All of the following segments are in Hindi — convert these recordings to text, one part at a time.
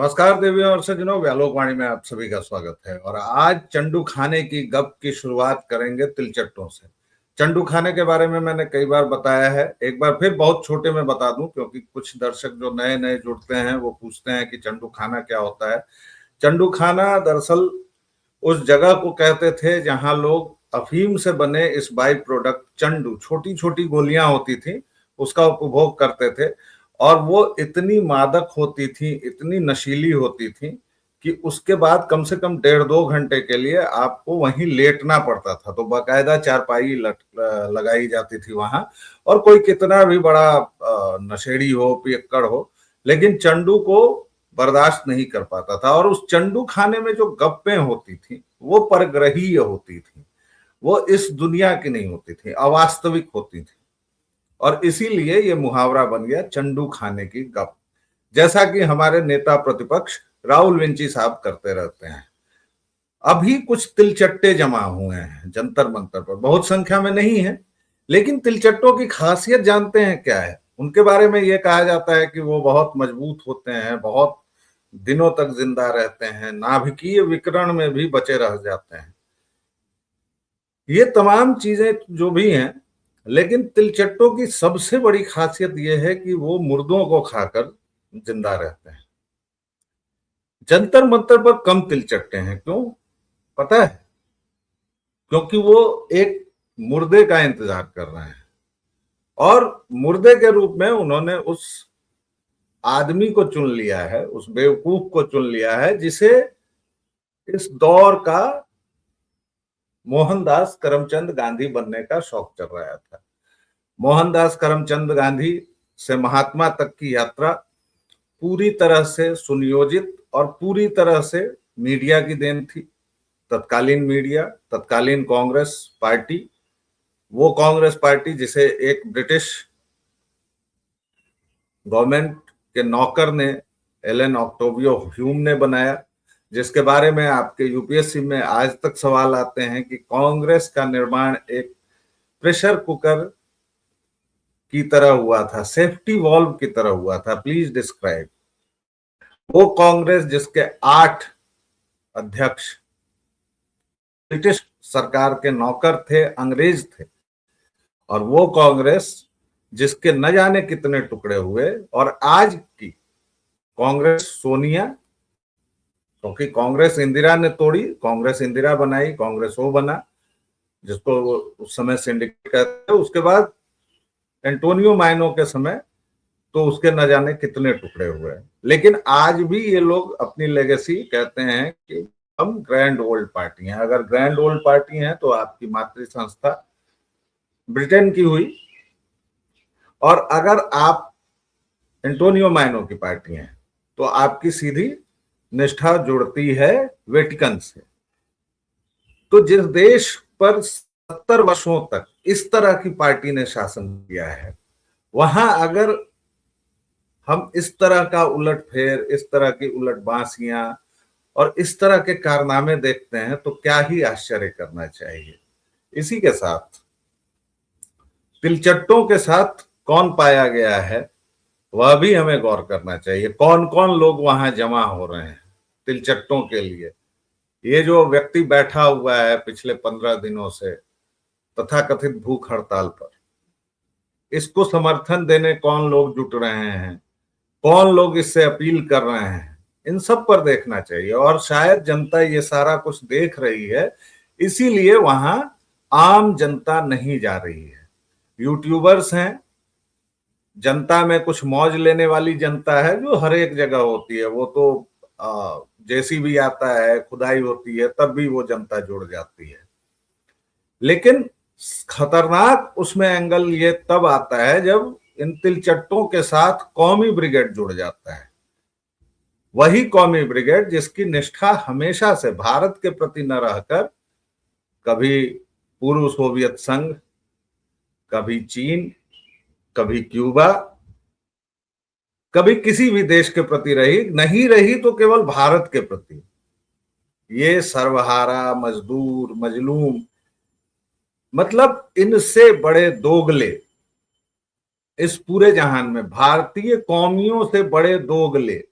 नमस्कार देवियों और सज्जनों, व्यालोकवाणी में आप सभी का स्वागत है। और आज चंडू खाने की गप की शुरुआत करेंगे तिलचट्टों से। चंडू खाने के बारे में मैंने कई बार बताया है, एक बार फिर बहुत छोटे में बता दूं, क्योंकि कुछ दर्शक जो नए नए जुड़ते हैं वो पूछते हैं कि चंडू खाना क्या होता है। चंडू खाना दरअसल उस जगह को कहते थे जहां लोग अफीम से बने इस बाई प्रोडक्ट चंडू, छोटी छोटी गोलियां होती थी, उसका उपभोग करते थे। और वो इतनी मादक होती थी, इतनी नशीली होती थी कि उसके बाद कम से कम 1.5-2 घंटे के लिए आपको वहीं लेटना पड़ता था। तो बाकायदा चारपाई लगाई जाती थी वहां, और कोई कितना भी बड़ा नशेड़ी हो, पियक्कड़ हो, लेकिन चंडू को बर्दाश्त नहीं कर पाता था। और उस चंडू खाने में जो गप्पें होती थी वो परग्रहीय होती थी, वो इस दुनिया की नहीं होती थी, अवास्तविक होती थी। और इसीलिए ये मुहावरा बन गया चंडू खाने की गप, जैसा कि हमारे नेता प्रतिपक्ष राहुल विंची साहब करते रहते हैं। अभी कुछ तिलचट्टे जमा हुए हैं जंतर मंतर पर, बहुत संख्या में नहीं है, लेकिन तिलचट्टों की खासियत जानते हैं क्या है? उनके बारे में यह कहा जाता है कि वो बहुत मजबूत होते हैं, बहुत दिनों तक जिंदा रहते हैं, नाभिकीय विकिरण में भी बचे रह जाते हैं। ये तमाम चीजें जो भी हैं, लेकिन तिलचट्टों की सबसे बड़ी खासियत यह है कि वो मुर्दों को खाकर जिंदा रहते हैं। जंतर मंतर पर कम तिलचट्टे हैं, क्यों पता है? क्योंकि वो एक मुर्दे का इंतजार कर रहे हैं, और मुर्दे के रूप में उन्होंने उस आदमी को चुन लिया है, उस बेवकूफ को चुन लिया है जिसे इस दौर का मोहनदास करमचंद गांधी बनने का शौक चल रहा था। मोहनदास करमचंद गांधी से महात्मा तक की यात्रा पूरी तरह से सुनियोजित और पूरी तरह से मीडिया की देन थी। तत्कालीन मीडिया, तत्कालीन कांग्रेस पार्टी, वो कांग्रेस पार्टी जिसे एक ब्रिटिश गवर्नमेंट के नौकर ने, एलन ऑक्टेवियो ह्यूम ने बनाया, जिसके बारे में आपके यूपीएससी में आज तक सवाल आते हैं कि कांग्रेस का निर्माण एक प्रेशर कुकर की तरह हुआ था, सेफ्टी वॉल्व की तरह हुआ था, प्लीज डिस्क्राइब। वो कांग्रेस जिसके 8 अध्यक्ष ब्रिटिश सरकार के नौकर थे, अंग्रेज थे, और वो कांग्रेस जिसके न जाने कितने टुकड़े हुए। और आज की कांग्रेस सोनिया, क्योंकि कांग्रेस इंदिरा ने तोड़ी, कांग्रेस इंदिरा बनाई, कांग्रेस वो बना जिसको उस समय सिंडिकेट कहते थे। उसके बाद एंटोनियो माइनो के समय तो उसके न जाने कितने टुकड़े हुए। लेकिन आज भी ये लोग अपनी लेगेसी कहते हैं कि हम ग्रैंड ओल्ड पार्टी हैं। अगर ग्रैंड ओल्ड पार्टी हैं तो आपकी मातृ संस्था ब्रिटेन की हुई, और अगर आप एंटोनियो माइनो की पार्टी हैं तो आपकी सीधी निष्ठा जुड़ती है वेटिकन से। तो जिस देश पर 70 वर्षों तक इस तरह की पार्टी ने शासन किया है, वहां अगर हम इस तरह का उलटफेर, इस तरह की उलटबांसियां और इस तरह के कारनामे देखते हैं तो क्या ही आश्चर्य करना चाहिए। इसी के साथ तिलचट्टों के साथ कौन पाया गया है वह भी हमें गौर करना चाहिए। कौन कौन लोग वहां जमा हो रहे हैं तिलचट्टों के लिए। ये जो व्यक्ति बैठा हुआ है पिछले 15 दिनों से तथाकथित भूख हड़ताल पर, इसको समर्थन देने कौन लोग जुट रहे हैं, कौन लोग इससे अपील कर रहे हैं, इन सब पर देखना चाहिए। और शायद जनता ये सारा कुछ देख रही है, इसीलिए वहां आम जनता नहीं जा रही है। यूट्यूबर्स हैं, जनता में कुछ मौज लेने वाली जनता है जो हर एक जगह होती है। वो तो जैसी भी आता है, खुदाई होती है, तब भी वो जनता जुड़ जाती है। लेकिन खतरनाक उसमें एंगल ये तब आता है जब इन तिलचट्टों के साथ कौमी ब्रिगेड जुड़ जाता है। वही कौमी ब्रिगेड जिसकी निष्ठा हमेशा से भारत के प्रति न रहकर कभी पूर्व सोवियत संघ, कभी चीन, कभी क्यूबा, कभी किसी भी देश के प्रति रही, नहीं रही तो केवल भारत के प्रति। ये सर्वहारा, मजदूर, मजलूम, मतलब इनसे बड़े दोगले इस पूरे जहान में, भारतीय कौमियों से बड़े दोगले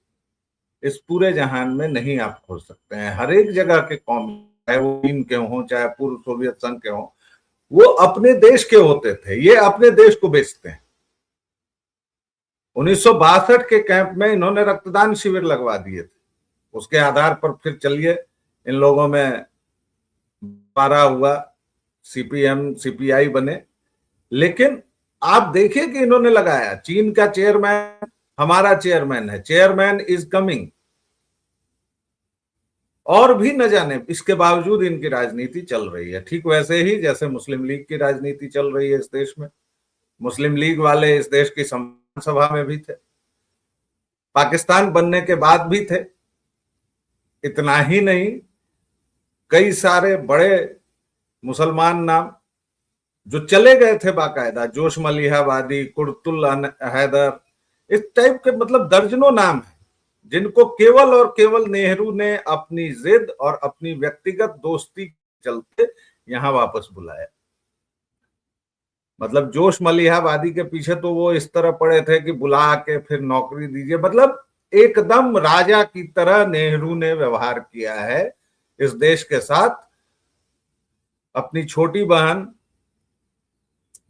इस पूरे जहान में नहीं आप खोज सकते हैं। हर एक जगह के कौम, चाहे वो चीन के हों, चाहे पूर्व सोवियत संघ के हों, वो अपने देश के होते थे, ये अपने देश को बेचते हैं। 1962 के कैंप में इन्होंने रक्तदान शिविर लगवा दिए थे, उसके आधार पर फिर चलिए इन लोगों में पारा हुआ, सीपीएम सीपीआई बने। लेकिन आप देखिए कि इन्होंने लगाया, चीन का चेयरमैन हमारा चेयरमैन है, चेयरमैन इज कमिंग, और भी न जाने इसके बावजूद इनकी राजनीति चल रही है। ठीक वैसे ही जैसे मुस्लिम लीग की राजनीति चल रही है इस देश में। मुस्लिम लीग वाले इस देश की संविधान सभा में भी थे, पाकिस्तान बनने के बाद भी थे। इतना ही नहीं, कई सारे बड़े मुसलमान नाम जो चले गए थे बाकायदा, जोश मलिहाबादी, कुर्तुल हैदर, इस टाइप के मतलब दर्जनों नाम है जिनको केवल और केवल नेहरू ने अपनी जिद और अपनी व्यक्तिगत दोस्ती के चलते यहां वापस बुलाया। मतलब जोश मलिहाबादी के पीछे तो वो इस तरह पड़े थे कि बुला के फिर नौकरी दीजिए, मतलब एकदम राजा की तरह नेहरू ने व्यवहार किया है इस देश के साथ। अपनी छोटी बहन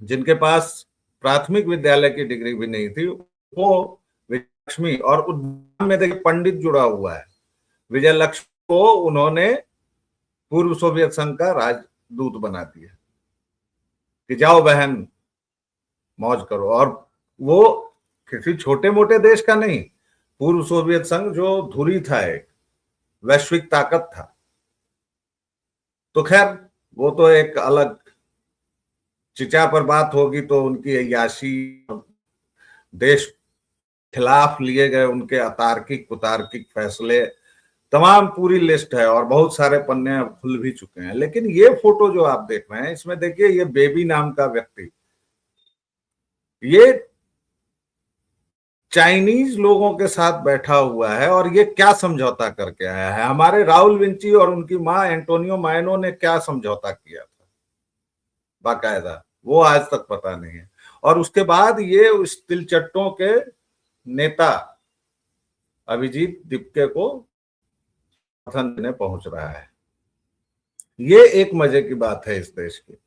जिनके पास प्राथमिक विद्यालय की डिग्री भी नहीं थी, वो लक्ष्मी, और उद्यान में देखिए पंडित जुड़ा हुआ है, विजय लक्ष्मी को उन्होंने पूर्व सोवियत संघ का राजदूत बना दिया कि जाओ बहन मौज करो। और वो किसी छोटे मोटे देश का नहीं, पूर्व सोवियत संघ जो धुरी था, एक वैश्विक ताकत था। तो खैर वो तो एक अलग चिचा पर बात होगी, तो उनकी अय्याशी, देश खिलाफ लिए गए उनके अतार्किक कुतार्किक फैसले, तमाम पूरी लिस्ट है और बहुत सारे पन्ने खुल भी चुके हैं। लेकिन ये फोटो जो आप देख रहे हैं, इसमें देखिए ये बेबी नाम का व्यक्ति, ये चाइनीज लोगों के साथ बैठा हुआ है और ये क्या समझौता करके आया है। हमारे राहुल विंची और उनकी मां एंटोनियो मायनो ने क्या समझौता किया था बाकायदा, वो आज तक पता नहीं है। और उसके बाद ये उस तिलचट्टों के नेता अभिजीत दिपके को समर्थन देने पहुंच रहा है। ये एक मजे की बात है इस देश की।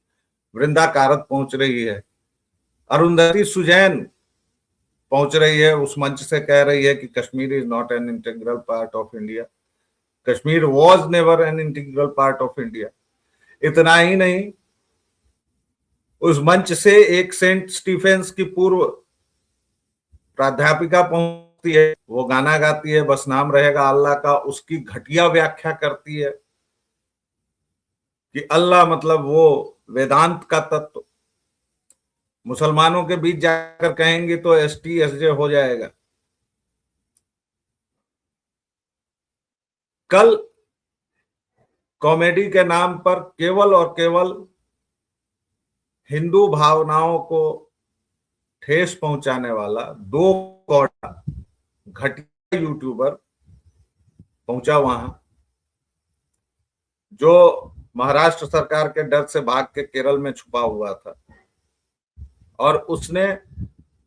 वृंदा कारत पहुंच रही है, अरुंधति सुजैन पहुंच रही है, उस मंच से कह रही है कि Kashmir is not an integral part of India, Kashmir was never an integral part of India. इतना ही नहीं, उस मंच से एक सेंट स्टीफेंस की पूर्व प्राध्यापिका पहुंचती है, वो गाना गाती है, बस नाम रहेगा अल्लाह का, उसकी घटिया व्याख्या करती है कि अल्लाह मतलब वो वेदांत का तत्व, मुसलमानों के बीच जाकर कहेंगे तो एसटी एसजे हो जाएगा। कल कॉमेडी के नाम पर केवल और केवल हिंदू भावनाओं को ठेस पहुंचाने वाला दो कौड़ा घटिया यूट्यूबर पहुंचा वहां, जो महाराष्ट्र सरकार के डर से भाग के केरल में छुपा हुआ था, और उसने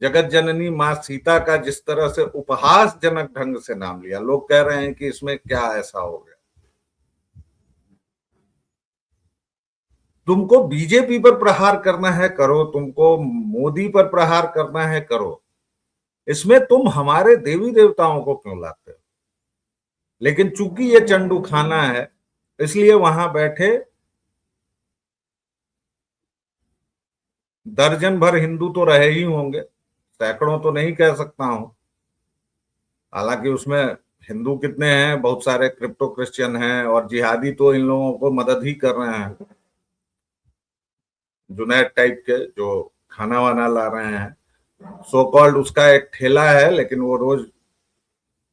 जगत जननी मां सीता का जिस तरह से उपहासजनक ढंग से नाम लिया। लोग कह रहे हैं कि इसमें क्या ऐसा हो गया, तुमको बीजेपी पर प्रहार करना है करो, तुमको मोदी पर प्रहार करना है करो, इसमें तुम हमारे देवी देवताओं को क्यों लाते हो। लेकिन चूंकि ये चंडू खाना है, इसलिए वहां बैठे दर्जन भर हिंदू तो रहे ही होंगे, सैकड़ों तो नहीं कह सकता हूं, हालांकि उसमें हिंदू कितने हैं, बहुत सारे क्रिप्टो क्रिश्चियन हैं, और जिहादी तो इन लोगों को मदद ही कर रहे हैं, जुनैद टाइप के जो खाना वाना ला रहे हैं। सो कॉल्ड उसका एक ठेला है, लेकिन वो रोज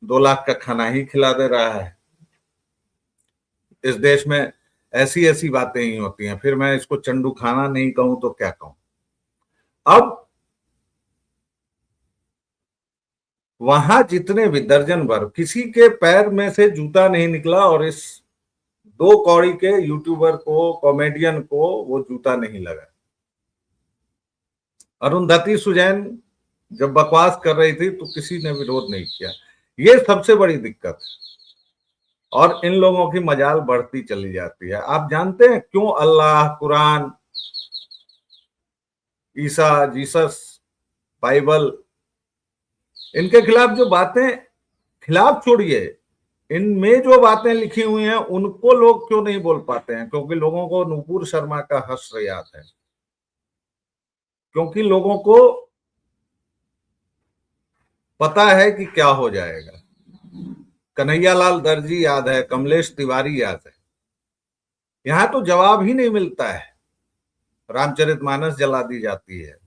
2 लाख का खाना ही खिला दे रहा है। इस देश में ऐसी ऐसी बातें ही होती हैं, फिर मैं इसको चंडू खाना नहीं कहूं तो क्या कहूं। अब वहां जितने भी दर्जन भर, किसी के पैर में से जूता नहीं निकला, और इस 2 कौड़ी के यूट्यूबर को, कॉमेडियन को वो जूता नहीं लगा। अरुंधति सुजैन जब बकवास कर रही थी तो किसी ने विरोध नहीं किया। ये सबसे बड़ी दिक्कत है। और इन लोगों की मजाल बढ़ती चली जाती है। आप जानते हैं क्यों अल्लाह, कुरान, ईसा, जीसस, बाइबल, इनके खिलाफ जो बातें, खिलाफ छोड़िए, इनमें जो बातें लिखी हुई हैं उनको लोग क्यों नहीं बोल पाते हैं? क्योंकि लोगों को नुपुर शर्मा का हश्र याद है, क्योंकि लोगों को पता है कि क्या हो जाएगा। कन्हैयालाल दर्जी याद है, कमलेश तिवारी याद है। यहां तो जवाब ही नहीं मिलता है। रामचरितमानस जला दी जाती है।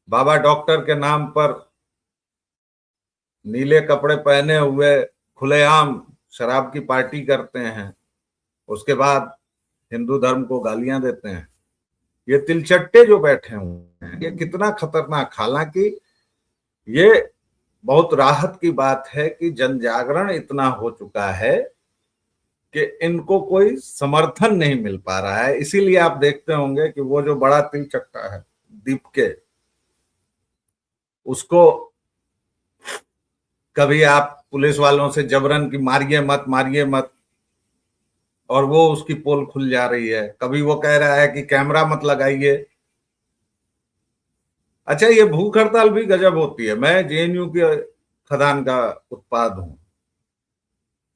बाबा डॉक्टर के नाम पर नीले कपड़े पहने हुए खुलेआम शराब की पार्टी करते हैं, उसके बाद हिंदू धर्म को गालियां देते हैं। ये तिलचट्टे जो बैठे हुए हैं, ये कितना खतरनाक। हालांकि ये बहुत राहत की बात है कि जन जागरण इतना हो चुका है कि इनको कोई समर्थन नहीं मिल पा रहा है। इसीलिए आप देखते होंगे कि वो जो बड़ा तिलचट्टा है दीप के, उसको कभी आप पुलिस वालों से जबरन की मारिए मत, मारिए मत, और वो उसकी पोल खुल जा रही है। कभी वो कह रहा है कि कैमरा मत लगाइए। अच्छा, ये भूख हड़ताल भी गजब होती है। मैं जेएनयू के खदान का उत्पाद हूं,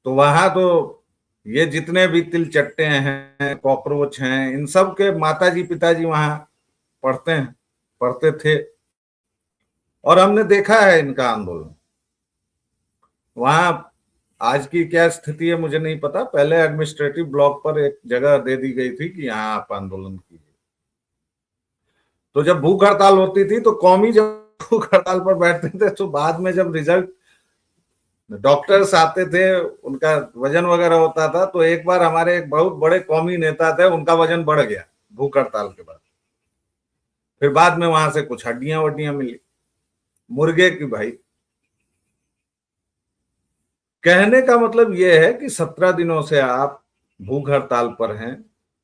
तो वहां तो ये जितने भी तिलचट्टे हैं, कॉकरोच हैं, इन सब के माताजी पिताजी वहां पढ़ते हैं, पढ़ते थे, और हमने देखा है इनका आंदोलन वहां। आज की क्या स्थिति है मुझे नहीं पता। पहले एडमिनिस्ट्रेटिव ब्लॉक पर एक जगह दे दी गई थी कि यहाँ आप आंदोलन कीजिए। तो जब भूख हड़ताल होती थी तो कौमी जब भूख हड़ताल पर बैठते थे, तो बाद में जब रिजल्ट, डॉक्टर्स आते थे, उनका वजन वगैरह होता था, तो एक बार हमारे एक बहुत बड़े कौमी नेता थे, उनका वजन बढ़ गया भूख हड़ताल के बाद। फिर बाद में वहां से कुछ हड्डियां वड्डियां मिली मुर्गे की। भाई, कहने का मतलब यह है कि 17 दिनों से आप भूख हड़ताल पर हैं,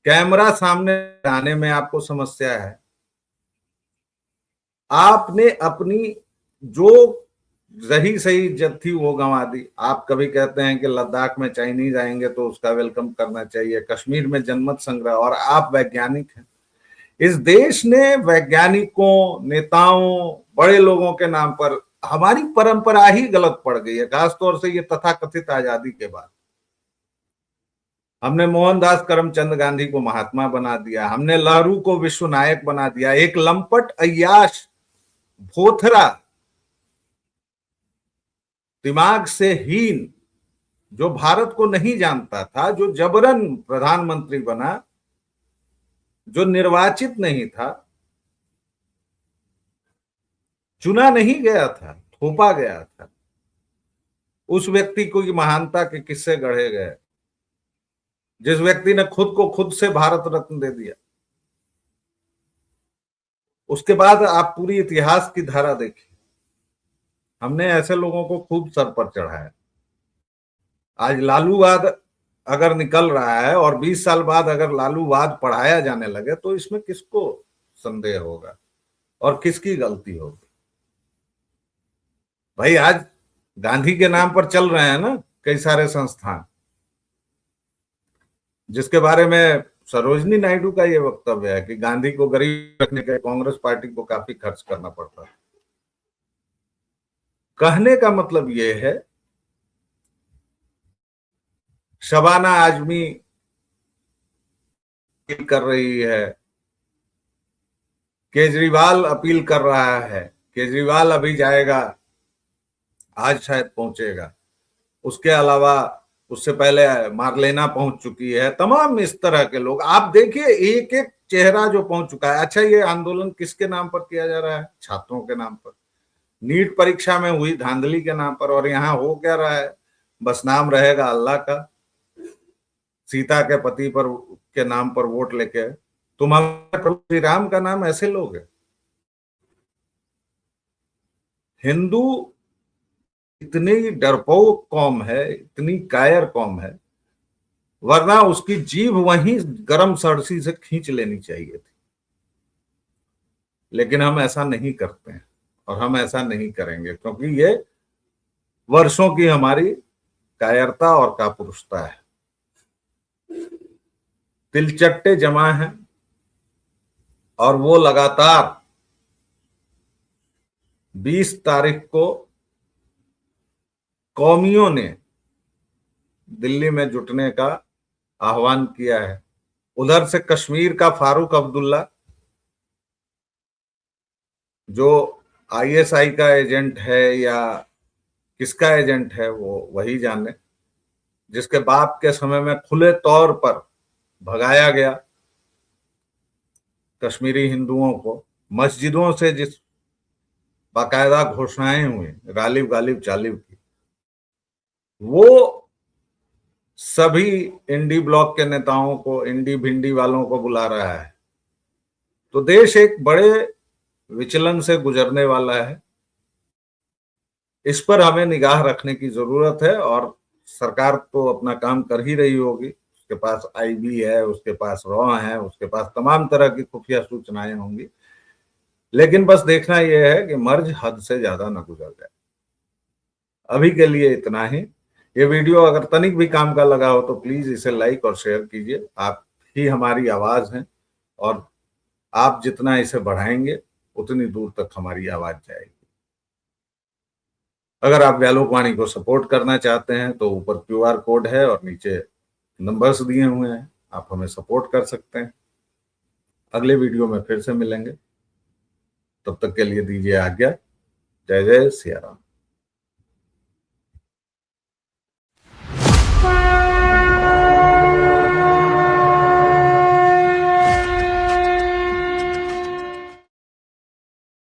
कैमरा सामने आने में आपको समस्या है। आपने अपनी जो रही सही इज्जत थी वो गंवा दी। आप कभी कहते हैं कि लद्दाख में चाइनीज आएंगे तो उसका वेलकम करना चाहिए, कश्मीर में जनमत संग्रह, और आप वैज्ञानिक हैं। इस देश ने वैज्ञानिकों, नेताओं, बड़े लोगों के नाम पर हमारी परंपरा ही गलत पड़ गई है। खासतौर से ये तथाकथित आजादी के बाद हमने मोहनदास करमचंद गांधी को महात्मा बना दिया, हमने लारू को विश्व नायक बना दिया। एक लंपट, अय्याश, भोथरा, दिमाग से हीन, जो भारत को नहीं जानता था, जो जबरन प्रधानमंत्री बना, जो निर्वाचित नहीं था, चुना नहीं गया था, थोपा गया था, उस व्यक्ति को की महानता के किस्से गढ़े गए, जिस व्यक्ति ने खुद को खुद से भारत रत्न दे दिया। उसके बाद आप पूरी इतिहास की धारा देखिए, हमने ऐसे लोगों को खूब सर पर चढ़ाया। आज लालूवाद अगर निकल रहा है और 20 साल बाद अगर लालूवाद पढ़ाया जाने लगे, तो इसमें किसको संदेह होगा और किसकी गलती होगी? भाई, आज गांधी के नाम पर चल रहे हैं ना कई सारे संस्थान, जिसके बारे में सरोजनी नायडू का ये वक्तव्य है कि गांधी को गरीब रखने के कांग्रेस पार्टी को काफी खर्च करना पड़ता है। कहने का मतलब ये है, शबाना आजमी अपील कर रही है, केजरीवाल अपील कर रहा है, केजरीवाल अभी जाएगा, आज शायद पहुंचेगा, उसके अलावा उससे पहले मार्लेना पहुंच चुकी है, तमाम इस तरह के लोग। आप देखिए एक एक चेहरा जो पहुंच चुका है। अच्छा, ये आंदोलन किसके नाम पर किया जा रहा है? छात्रों के नाम पर, नीट परीक्षा में हुई धांधली के नाम पर। और यहाँ हो क्या रहा है? बस नाम रहेगा अल्लाह का, सीता के पति पर के नाम पर वोट लेके तुम हमारे प्रभु श्री राम का नाम ऐसे लोग हैं। हिंदू इतनी डरपोक कौम है, इतनी कायर कौम है, वरना उसकी जीभ वहीं गरम सरसी से खींच लेनी चाहिए थी, लेकिन हम ऐसा नहीं करते हैं। और हम ऐसा नहीं करेंगे, क्योंकि ये वर्षों की हमारी कायरता और कापुरुषता है। तिलचट्टे जमा हैं और वो लगातार 20 तारीख को कौमियों ने दिल्ली में जुटने का आह्वान किया है। उधर से कश्मीर का फारूक अब्दुल्ला, जो आईएसआई का एजेंट है या किसका एजेंट है वो वही जाने, जिसके बाप के समय में खुले तौर पर भगाया गया कश्मीरी हिंदुओं को, मस्जिदों से जिस बाकायदा घोषणाएं हुई गालिब गालिब चालिब की, वो सभी इंडी ब्लॉक के नेताओं को, इंडी भिंडी वालों को बुला रहा है। तो देश एक बड़े विचलन से गुजरने वाला है। इस पर हमें निगाह रखने की जरूरत है, और सरकार तो अपना काम कर ही रही होगी। उसके पास आईबी है, उसके पास रॉ है, उसके पास तमाम तरह की खुफिया सूचनाएं होंगी, लेकिन बस देखना यह है कि मर्ज हद से ज्यादा न गुजर जाए। अभी के लिए इतना ही। ये वीडियो अगर तनिक भी काम का लगा हो तो प्लीज इसे लाइक और शेयर कीजिए। आप ही हमारी आवाज हैं, और आप जितना इसे बढ़ाएंगे उतनी दूर तक हमारी आवाज जाएगी। अगर आप व्यालोकवाणी को सपोर्ट करना चाहते हैं तो ऊपर क्यूआर कोड है और नीचे नंबर्स दिए हुए हैं, आप हमें सपोर्ट कर सकते हैं। अगले वीडियो में फिर से मिलेंगे, तब तक के लिए दीजिए आज्ञा। जय जय सिया राम।